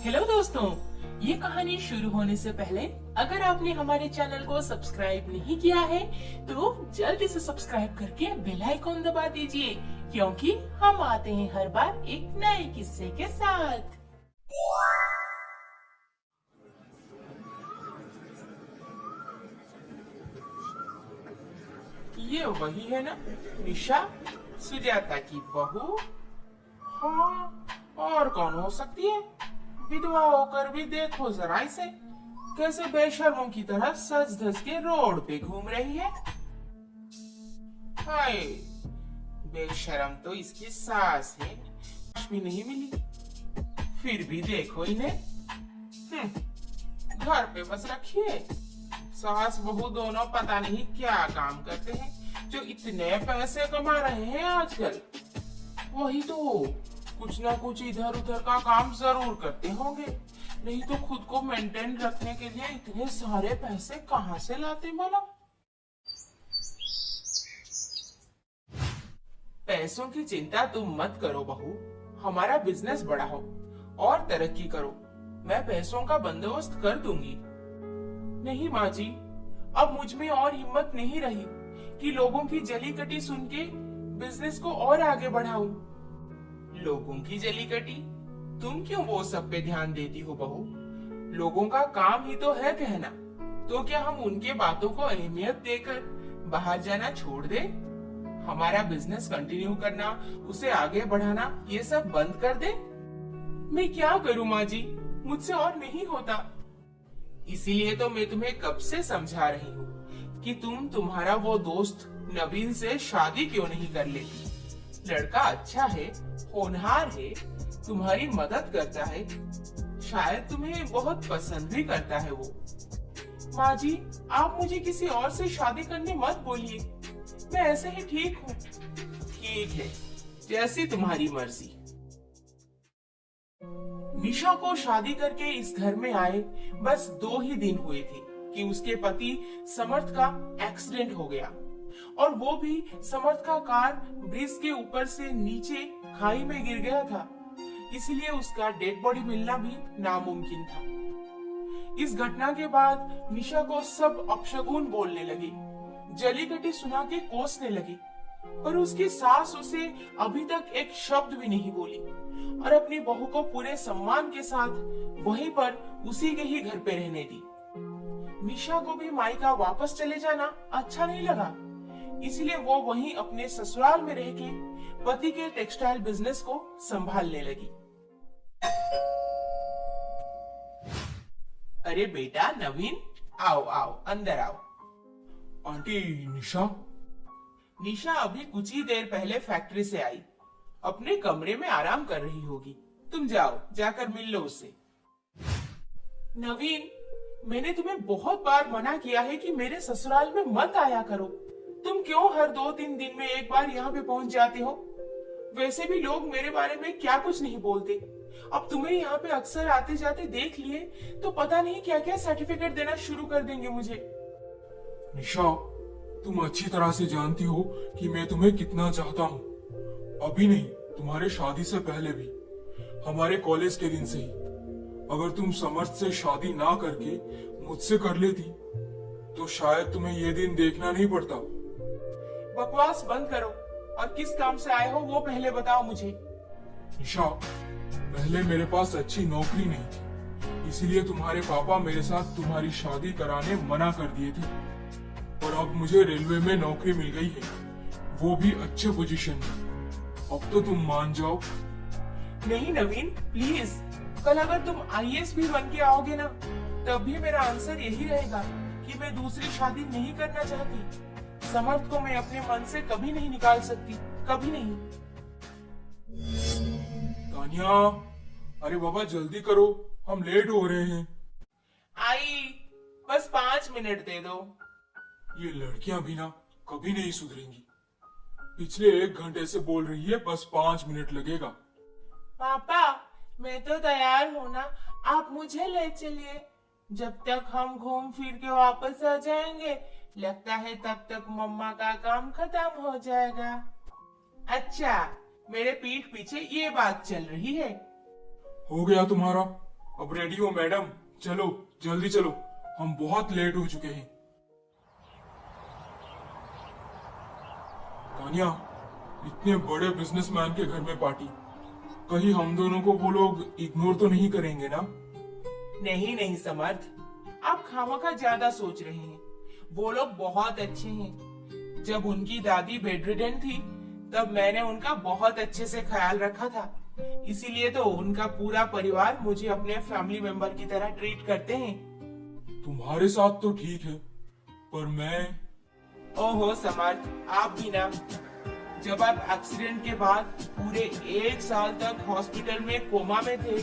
Hello दोस्तों, ये कहानी शुरू होने से पहले अगर आपने हमारे चैनल को सब्सक्राइब नहीं किया है तो जल्दी से सब्सक्राइब करके बेल आइकॉन दबा दीजिए, क्योंकि हम आते हैं हर बार एक नए किस्से के साथ। ये वही है ना, निशा, सुजाता की बहू? हाँ, और कौन हो सकती है? विधवा होकर भी देखो जरा इसे, कैसे बेशर्मों की तरह सज धज के रोड पे घूम रही है। हाय, बेशर्म तो इसकी सास है, कुछ भी नहीं मिली। फिर भी देखो इन्हें, घर पे बस रखिए। सास बहू दोनों पता नहीं क्या काम करते हैं जो इतने पैसे कमा रहे हैं आजकल। वही तो, कुछ ना कुछ इधर उधर का काम जरूर करते होंगे, नहीं तो खुद को मेंटेन रखने के लिए इतने सारे पैसे कहाँ से लाते भला? पैसों की चिंता तुम मत करो बहू, हमारा बिजनेस बढ़ाओ और तरक्की करो, मैं पैसों का बंदोबस्त कर दूंगी। नहीं माँ जी, अब मुझ में और हिम्मत नहीं रही कि लोगों की जली कटी सुन के बिजनेस को और आगे बढ़ाऊं। लोगों की जली कटी? तुम क्यों वो सब पे ध्यान देती हो बहू? लोगों का काम ही तो है कहना, तो क्या हम उनके बातों को अहमियत देकर बाहर जाना छोड़ दे? हमारा बिजनेस कंटिन्यू करना, उसे आगे बढ़ाना, ये सब बंद कर दे? मैं क्या करूं माँ जी, मुझसे और नहीं होता। इसीलिए तो मैं तुम्हें कब से समझा रही हूँ कि तुम्हारा वो दोस्त नवीन से शादी क्यों नहीं कर लेती। लड़का अच्छा है, होनहार है, तुम्हारी मदद करता है, शायद तुम्हें बहुत पसंद भी करता है वो। माँ जी, आप मुझे किसी और से शादी करने मत बोलिए, मैं ऐसे ही ठीक हूँ। ठीक है, जैसी तुम्हारी मर्जी। निशा को शादी करके इस घर में आए बस 2 ही दिन हुए थे कि उसके पति समर्थ का एक्सीडेंट हो गया, और वो भी समर्थ का कार ब्रिज के ऊपर से नीचे खाई में गिर गया था, इसलिए उसका डेड बॉडी मिलना भी नामुमकिन था। इस घटना के बाद निशा को सब अपशगुन बोलने लगे, जली कटी सुना के कोसने लगे, पर उसकी सास उसे अभी तक एक शब्द भी नहीं बोली और अपनी बहू को पूरे सम्मान के साथ वहीं पर उसी के ही घर पे रहने दी। निशा को भी मायका वापस चले जाना अच्छा नहीं लगा, इसलिए वो वहीं अपने ससुराल में रह के पति के टेक्सटाइल बिजनेस को संभालने लगी। अरे बेटा नवीन, आओ आओ, अंदर आओ। आंटी निशा? निशा अभी कुछ ही देर पहले फैक्ट्री से आई, अपने कमरे में आराम कर रही होगी। तुम जाओ, जाकर मिल लो उससे। नवीन, मैंने तुम्हें बहुत बार मना किया है कि मेरे ससुराल में मत आया करो। तुम क्यों हर 2-3 दिन में एक बार यहाँ पे पहुंच जाते हो? वैसे भी लोग मेरे बारे में क्या कुछ नहीं बोलते। अब तुम्हें यहाँ पे अक्सर आते जाते देख लिए तो पता नहीं क्या क्या सर्टिफिकेट देना शुरू कर देंगे मुझे। निशा, तुम अच्छी तरह से जानती हो कि मैं तुम्हें कितना चाहता हूँ। अभी नहीं, तुम्हारे शादी से पहले भी, हमारे कॉलेज के दिन से ही। अगर तुम समर्थ से शादी ना करके मुझसे कर लेती तो शायद तुम्हें ये दिन देखना नहीं पड़ता। बकवास बंद करो और किस काम से आए हो वो पहले बताओ मुझे। निशा, पहले मेरे पास अच्छी नौकरी नहीं थी, इसीलिए तुम्हारे पापा मेरे साथ तुम्हारी शादी कराने मना कर दिए थे। पर अब मुझे रेलवे में नौकरी मिल गई है, वो भी अच्छे पोजीशन में। अब तो तुम मान जाओ। नहीं नवीन, प्लीज, कल अगर तुम आईएएस भी बन के आओगे ना, तब भी मेरा आंसर यही रहेगा कि मैं दूसरी शादी नहीं करना चाहती। समर्थ को मैं अपने मन से कभी नहीं निकाल सकती, कभी नहीं। तानिया, अरे बाबा जल्दी करो, हम लेट हो रहे हैं। आई, बस 5 मिनट दे दो। ये लड़कियां भी ना कभी नहीं सुधरेंगी। पिछले 1 घंटे से बोल रही है बस 5 मिनट लगेगा। पापा, मैं तो तैयार हूँ ना, आप मुझे ले चलिए। जब तक हम घूम फिर के वापस आ जाएंगे, लगता है तब तक मम्मा का काम खत्म हो जाएगा। अच्छा, मेरे पीठ पीछे ये बात चल रही है। हो गया तुम्हारा? अब रेडी हो मैडम? चलो जल्दी चलो, हम बहुत लेट हो चुके हैं। तानिया, इतने बड़े बिजनेसमैन के घर में पार्टी, कहीं हम दोनों को वो लोग इग्नोर तो नहीं करेंगे ना? नहीं नहीं समर्थ, आप खामखा ज्यादा सोच रहे हैं। वो लोग बहुत अच्छे हैं। जब उनकी दादी बेडरिडन थी तब मैंने उनका बहुत अच्छे से ख्याल रखा था, इसीलिए तो उनका पूरा परिवार मुझे अपने फैमिली मेंबर की तरह ट्रीट करते हैं। तुम्हारे साथ तो ठीक है, पर मैं... ओहो समर्थ, आप भी ना। जब आप एक्सीडेंट के बाद पूरे 1 साल तक हॉस्पिटल में कोमा में थे,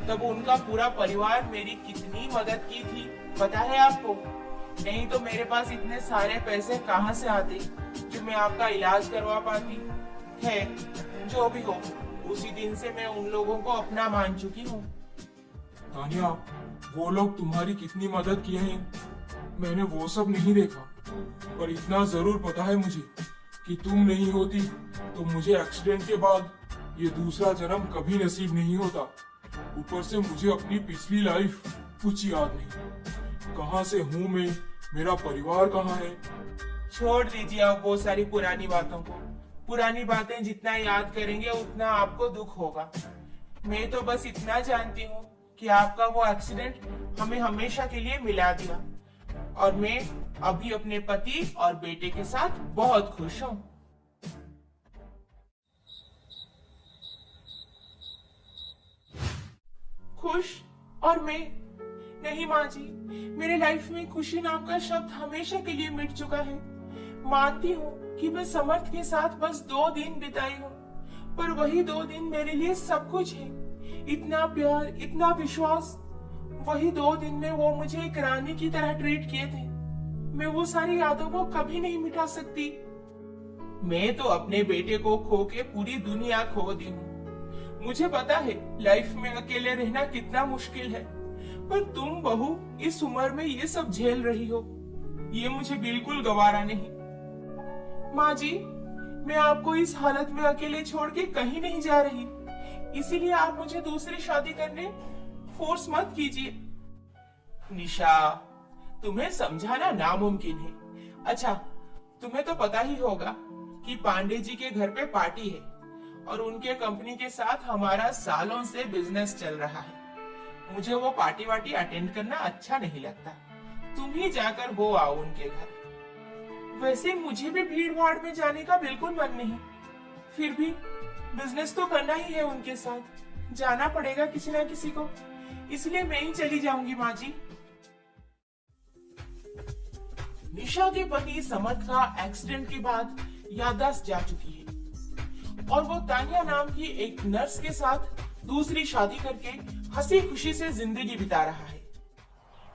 तब उनका पूरा परिवार मेरी कितनी मदद की थी पता है आपको? नहीं तो मेरे पास इतने सारे पैसे कहाँ से आते जो मैं आपका इलाज करवा पाती। है जो भी हो, उसी दिन से मैं उन लोगों को अपना मान चुकी हूँ। तानिया, वो लोग तुम्हारी कितनी मदद किए हैं मैंने वो सब नहीं देखा, पर इतना जरूर पता है मुझे कि तुम नहीं होती तो मुझे एक्सीडेंट के बाद ये दूसरा जन्म कभी नसीब नहीं होता। ऊपर से मुझे अपनी पिछली लाइफ कुछ याद नहीं, कहाँ से हूँ मैं, मेरा परिवार कहाँ है। छोड़ दीजिए अब वो सारी पुरानी बातों को। पुरानी बातें जितना याद करेंगे उतना आपको दुख होगा। मैं तो बस इतना जानती हूँ कि आपका वो एक्सीडेंट हमें हमेशा के लिए मिला दिया, और मैं अभी अपने पति और बेटे के साथ बहुत खुश हूँ। खुश? और मैं? नहीं माँ जी, मेरे लाइफ में खुशी नाम का शब्द हमेशा के लिए मिट चुका है। मानती हूँ कि मैं समर्थ के साथ बस 2 दिन बिताई हूँ, पर वही 2 दिन मेरे लिए सब कुछ है। इतना प्यार, इतना विश्वास। वही 2 दिन में वो मुझे एक रानी की तरह ट्रीट किए थे। मैं वो सारी यादों को कभी नहीं मिटा सकती। मैं तो अपने बेटे को खो के पूरी दुनिया खो दी हूँ। मुझे पता है लाइफ में अकेले रहना कितना मुश्किल है, पर तुम बहू इस उम्र में ये सब झेल रही हो, ये मुझे बिल्कुल गवारा नहीं। माँ जी, मैं आपको इस हालत में अकेले छोड़ के कहीं नहीं जा रही, इसीलिए आप मुझे दूसरी शादी करने फोर्स मत कीजिए। निशा, तुम्हें समझाना नामुमकिन है। अच्छा, तुम्हें तो पता ही होगा कि पांडे जी के घर पे पार्टी है और उनके कंपनी के साथ हमारा सालों से बिजनेस चल रहा है। मुझे वो पार्टी वार्टी अटेंड करना अच्छा नहीं लगता। तुम ही जाकर हो आओ उनके घर। वैसे मुझे भी भीड़ भाड़ में जाने का बिल्कुल मन नहीं, फिर भी बिजनेस तो करना ही है उनके साथ, जाना पड़ेगा किसी ना किसी को, इसलिए मैं ही चली जाऊंगी माँ जी। निशा के पति समर्थ का एक्सीडेंट के बाद याददाश्त जा चुकी है और वो तानिया नाम की एक नर्स के साथ दूसरी शादी करके हंसी खुशी से जिंदगी बिता रहा है।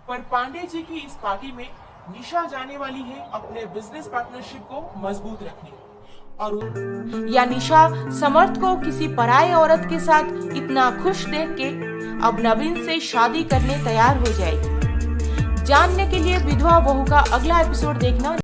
पर पांडे जी की इस पार्टी में निशा जाने वाली है अपने बिजनेस पार्टनरशिप को मजबूत रखने, और या निशा समर्थ को किसी पराये औरत के साथ इतना खुश देख के अब नवीन से शादी करने तैयार हो जाएगी। जानने के लिए विधवा बहू का अगला एपिसोड देखना